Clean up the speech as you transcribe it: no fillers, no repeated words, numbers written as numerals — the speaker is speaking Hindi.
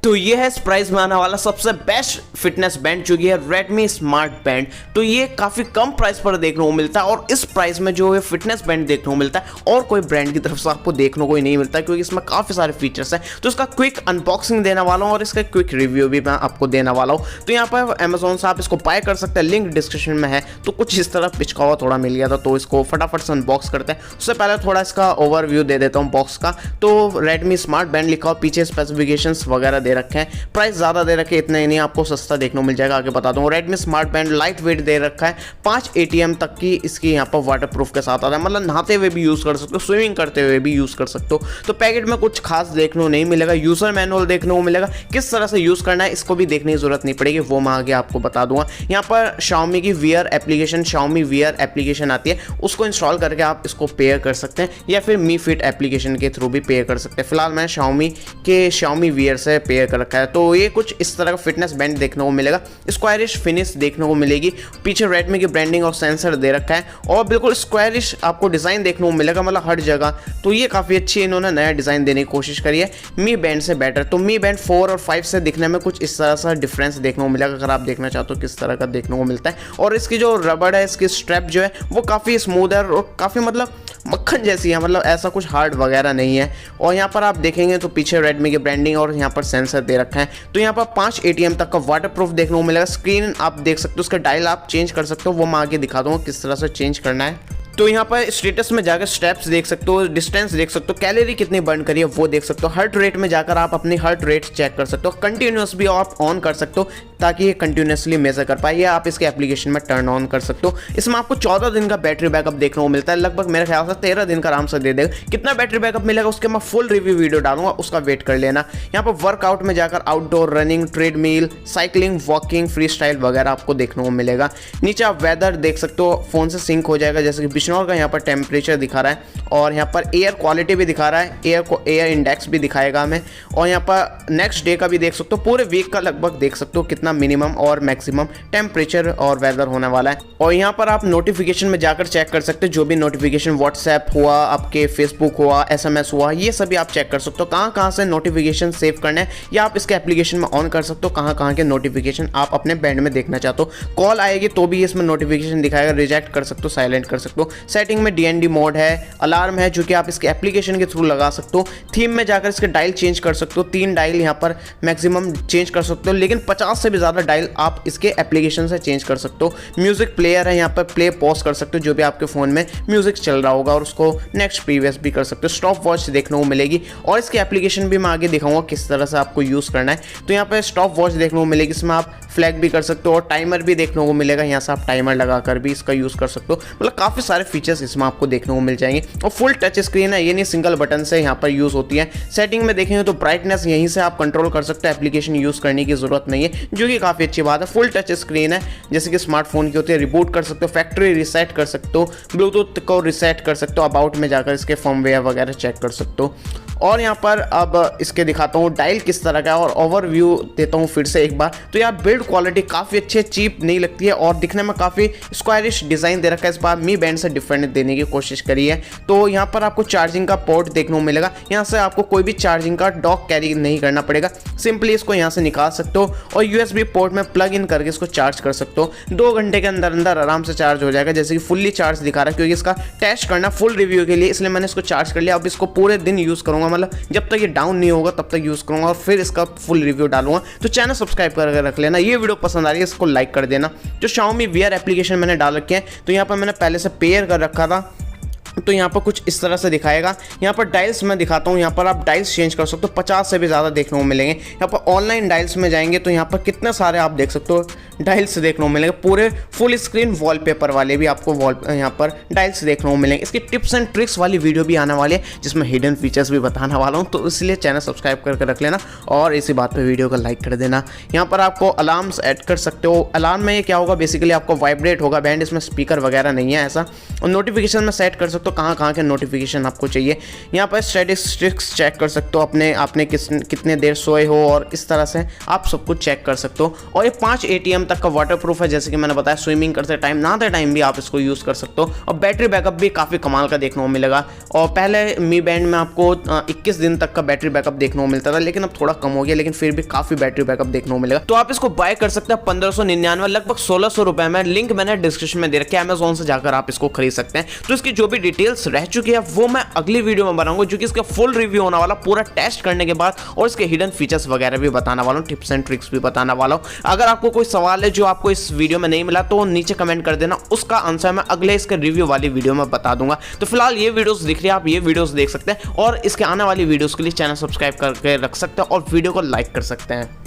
तो ये है इस प्राइस में आने वाला सबसे बेस्ट फिटनेस बैंड जो कि है Redmi स्मार्ट बैंड। तो ये काफ़ी कम प्राइस पर देखने को मिलता है और इस प्राइस में जो है फिटनेस बैंड देखने को मिलता है और कोई ब्रांड की तरफ से आपको देखने को ही नहीं मिलता, क्योंकि इसमें काफ़ी सारे फीचर्स हैं। तो इसका क्विक अनबॉक्सिंग देने वाला हूँ और इसका क्विक रिव्यू भी मैं आपको देने वाला हूँ। तो यहाँ पर अमेजोन से आप इसको बाय कर सकते हैं, लिंक डिस्क्रिप्शन में है। तो कुछ इस तरह पिचका हुआ थोड़ा मिल गया था, तो इसको फटाफट से अनबॉक्स करते हैं। उससे पहले थोड़ा इसका ओवरव्यू दे देता हूँ बॉक्स का। तो Redmi स्मार्ट बैंड लिखा हो, पीछे स्पेसिफिकेशंस वगैरह दे रखे हैं, प्राइस ज़्यादा दे रखे, इतने ही नहीं, आपको सस्ता देखने को मिल जाएगा। आगे बता दूँ, Redmi smart band light weight दे रखा है, 5 ATM तक की इसकी यहाँ पर वाटर प्रूफ के साथ आता है, मतलब नहाते हुए भी यूज़ कर सकते हो, स्विमिंग करते हुए भी यूज़ कर सकते हो। तो पैकेट में कुछ खास देखने को नहीं मिलेगा, यूज़र मैनुअल देखने को मिलेगा, किस तरह से यूज़ करना है इसको भी देखने की जरूरत नहीं पड़ेगी, वो मैं आगे आपको बता दूंगा। यहाँ पर Xiaomi की wear application, Xiaomi wear application आती है, उसको इंस्टॉल करके आप इसको पेयर कर सकते हैं या फिर मी फिट एप्लीकेशन के थ्रू भी पेयर कर सकते हैं। फिलहाल मैं Xiaomi वियर से पेयर कर रखा है। तो ये कुछ इस तरह का फिटनेस बैंड देखने को मिलेगा, स्क्वायरिश फिनिश देखने को मिलेगी, पीछे Redmi की ब्रांडिंग और सेंसर दे रखा है और बिल्कुल स्क्वायरिश आपको डिज़ाइन देखने को मिलेगा, मतलब हर जगह। तो ये काफ़ी अच्छी इन्होंने नया डिज़ाइन देने की कोशिश करी है मी बैंड से बेटर। तो मी बैंड 4 और 5 से दिखने में कुछ इस तरह सा डिफरेंस देखने को मिलेगा, अगर आप देखना चाहते हो किस तरह का देखने को मिलता है। और इसकी जो रबड़ है, इसकी स्ट्रैप जो है वो काफ़ी स्मूथ है और काफ़ी मतलब मक्खन जैसी है, मतलब ऐसा कुछ हार्ड वगैरह नहीं है। और यहाँ पर आप देखेंगे तो पीछे Redmi की ब्रांडिंग और यहाँ पर सेंसर दे रखा है। तो यहाँ पर 5 ATM तक का वाटर प्रूफ देखने को मिलेगा। स्क्रीन आप देख सकते हो, उसका डायल आप चेंज कर सकते हो, वो मैं आगे दिखा दूँगा किस तरह से चेंज करना है। तो यहाँ पर स्टेटस में जाकर स्टेप्स देख सकते हो, डिस्टेंस देख सकते हो, कैलोरी कितनी बर्न करी है वो देख सकते हो, हार्ट रेट में जाकर आप अपनी हार्ट रेट चेक कर सकते हो, कंटिन्यूस भी आप ऑन कर सकते हो ताकि ये कंटिन्यूसली मेजर कर पाए, या आप इसके एप्लीकेशन में टर्न ऑन कर सकते हो। इसमें आपको 14 दिन का बैटरी बैकअप देखने को मिलता है, लगभग मेरे ख्याल से 13 दिन का आराम से दे देगा। कितना बैटरी बैकअप मिलेगा उसके मैं फुल रिव्यू वीडियो डालूंगा, उसका वेट कर लेना। यहाँ पर वर्कआउट में जाकर outdoor running, treadmill, cycling, walking, free style वगैरह आपको देखने को मिलेगा। नीचे आप वेदर देख सकते हो, फोन से सिंक हो जाएगा, जैसे कि बिजनौर का यहाँ पर टेम्परेचर दिखा रहा है और यहाँ पर एयर क्वालिटी भी दिखा रहा है, एयर इंडेक्स भी दिखाएगा हमें। और यहाँ पर नेक्स्ट डे का भी देख सकते हो, पूरे वीक का लगभग देख सकते हो कितना मिनिमम और मैक्सिमम टेम्परेचर और वेदर होने वाला है। और यहाँ पर आप नोटिफिकेशन में जाकर चेक कर सकते हो, जो भी नोटिफिकेशन व्हाट्सएप हुआ, आपके फेसबुक हुआ, SMS हुआ, ये सभी आप चेक कर सकते हो, कहाँ से नोटिफिकेशन सेव करना है, या आप इसके एप्लीकेशन में ऑन कर सकते हो कहाँ के नोटिफिकेशन आप अपने बैंड में देखना चाहते हो। कॉल आएगी तो भी इसमें नोटिफिकेशन दिखाएगा, रिजेक्ट कर सकते हो, साइलेंट कर सकते हो। सेटिंग में DND मोड है, अलार्म है जो कि आप इसके एप्लीकेशन के थ्रू लगा सकते हो। थीम में जाकर इसके डायल चेंज कर सकते हो, 3 डायल यहाँ पर मैक्सिमम चेंज कर सकते हो, लेकिन 50 से भी ज़्यादा डायल आप इसके एप्लीकेशन से चेंज कर सकते हो। म्यूजिक प्लेयर है, यहाँ पर प्ले पॉज कर सकते हो, जो भी आपके फ़ोन में म्यूजिक चल रहा होगा और उसको नेक्स्ट प्रीवियस भी कर सकते हो। स्टॉप वॉच देखने को मिलेगी और इसकी एप्लीकेशन भी मैं आगे दिखाऊंगा किस तरह से आपको यूज़ करना है। तो यहाँ पर स्टॉप वॉच देखने को मिलेगी, इसमें आप फ्लैग भी कर सकते हो और टाइमर भी देखने को मिलेगा, यहाँ से आप टाइमर लगाकर भी इसका यूज़ कर सकते हो। मतलब काफ़ी सारे फीचर्स इसमें आपको देखने को मिल जाएंगे। और फुल टच स्क्रीन है, ये नहीं सिंगल बटन से यहाँ पर यूज़ होती है। सेटिंग में देखेंगे तो ब्राइटनेस यहीं से आप कंट्रोल कर सकते हो, एप्लीकेशन यूज़ करने की जरूरत नहीं है, जो कि काफ़ी अच्छी बात है। फुल टच स्क्रीन है, जैसे कि स्मार्टफोन की होती है। रिबूट कर सकते हो, फैक्ट्री रिसेट कर सकते हो, ब्लूटूथ को रिसेट कर सकते हो, अबाउट में जाकर इसके फर्मवेयर वगैरह चेक कर सकते हो। और यहाँ पर अब इसके दिखाता हूँ डायल किस तरह का है और ओवरव्यू देता हूँ फिर से एक बार। तो यार बिल्ड क्वालिटी काफ़ी अच्छी है, चीप नहीं लगती है और दिखने में काफ़ी स्क्वायरिश डिज़ाइन दे रखा है। इस बार मी बैंड से डिफरेंट देने की कोशिश करी है। तो यहाँ पर आपको चार्जिंग का पोर्ट देखने को मिलेगा, यहाँ से आपको कोई भी चार्जिंग का डॉक कैरी नहीं करना पड़ेगा, सिंपली इसको यहाँ से निकाल सकते हो और USB पोर्ट में प्लग इन करके इसको चार्ज कर सकते हो। 2 घंटे के अंदर अंदर आराम से चार्ज हो जाएगा, जैसे कि फुल्ली चार्ज दिखा रहा है, क्योंकि इसका टेस्ट करना फुल रिव्यू के लिए, इसलिए मैंने इसको चार्ज कर लिया। अब इसको पूरे दिन यूज़ करूँगा, मतलब जब तक ये डाउन नहीं होगा तब तक यूज़ करूँगा और फिर इसका फुल रिव्यू डालूंगा। तो चैनल सब्सक्राइब करके रख लेना। ये वीडियो पसंद आ रही है इसको लाइक कर देना। जो Xiaomi वियर एप्लीकेशन मैंने डाल रखे हैं, तो यहाँ पर मैंने पहले से पेयर कर रखा था, तो यहाँ पर कुछ इस तरह से दिखाएगा। यहाँ पर डायल्स मैं दिखाता हूँ, यहाँ पर आप डायल्स चेंज कर सकते हो, 50 से भी ज़्यादा देखने को मिलेंगे। यहाँ पर ऑनलाइन डायल्स में जाएंगे तो यहाँ पर कितने सारे आप देख सकते हो डायल्स देखने को मिलेंगे, पूरे फुल स्क्रीन वॉलपेपर वाले भी आपको यहाँ पर डायल्स देखने को मिलेंगे। इसकी टिप्स एंड ट्रिक्स वाली वीडियो भी आने वाली है, जिसमें हिडन फीचर्स भी बताने वाला हूँ, तो इसलिए चैनल सब्सक्राइब करके रख लेना और इसी बात पर वीडियो को लाइक कर देना। यहाँ पर आपको अलार्म्स ऐड कर सकते हो। अलार्म में ये क्या होगा, बेसिकली आपको वाइब्रेट होगा बैंड, इसमें स्पीकर वगैरह नहीं है ऐसा। और नोटिफिकेशन में सेट कर सकते हो कहाँ के नोटिफिकेशन आपको चाहिए। यहाँ पर स्टैटिस्टिक्स चेक कर सकते हो, आपने कितने देर सोए हो और इस तरह से आप सब कुछ चेक कर सकते हो। और ये 5 ATM तक का वाटरप्रूफ है, जैसे कि मैंने बताया स्विमिंग करते टाइम, नहाते टाइम भी आप इसको यूज़ कर सकते हो। और बैटरी बैकअप भी काफ़ी कमाल का देखने को मिलेगा। और पहले मी बैंड में आपको 21 दिन तक का बैटरी बैकअप देखने को मिलता था, लेकिन अब थोड़ा कम हो गया, लेकिन फिर भी काफ़ी बैटरी बैकअप देखने को मिलेगा। तो आप इसको बाय कर सकते हैं 1599 लगभग 1600 रुपए में। लिंक मैंने डिस्क्रिप्शन में दे रखा है, अमेजोन से जाकर आप इसको खरीद सकते हैं। तो इसकी जो भी डिटेल्स रह चुकी है वो मैं अगली वीडियो में बनाऊंगा, जो कि इसका फुल रिव्यू होने वाला पूरा टेस्ट करने के बाद, और इसके हिडन फीचर्स वगैरह भी बताने वाला हूँ, टिप्स एंड ट्रिक्स भी बताने वाला हूँ। अगर आपको कोई सवाल है जो आपको इस वीडियो में नहीं मिला तो नीचे कमेंट कर देना, उसका आंसर मैं अगले इसके रिव्यू वाली वीडियो में बता दूंगा। तो फिलहाल ये वीडियोस दिख रही है, आप ये वीडियोस देख सकते हैं, और इसके आने वाली वीडियोस के लिए चैनल सब्सक्राइब करके रख सकते हैं और वीडियो को लाइक कर सकते हैं।